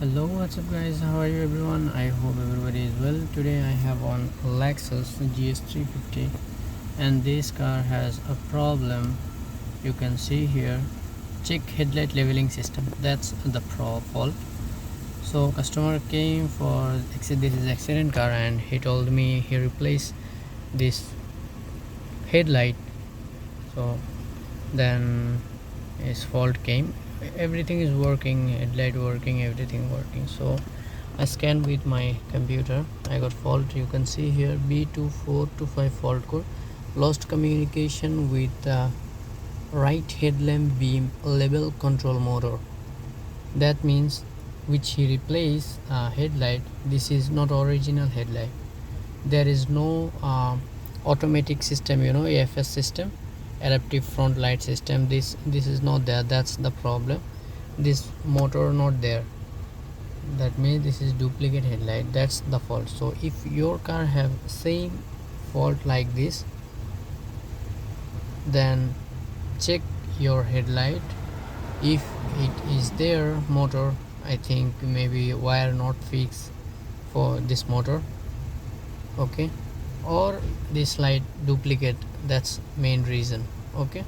Hello, what's up guys, how are you everyone? I hope everybody is well. Today I have on Lexus GS350 and this car has a problem. You can see here, check headlight leveling system. That's the fault. So customer came for this is accident car and he told me he replaced this headlight. So then his fault came. Everything is working, headlight working, everything working. So I scanned with my computer. I got fault. You can see here B2425 fault code. Lost communication with right headlamp beam level control motor. That means which he replaced headlight. This is not original headlight. There is no automatic system, AFS system, adaptive front light system. This is not there. That's the problem. This motor not there. That means this is duplicate headlight. That's the fault. So if your car have same fault like this, then check your headlight. If it is there motor, I think maybe wire not fixed for this motor, okay, or this light duplicate. That's main reason, okay.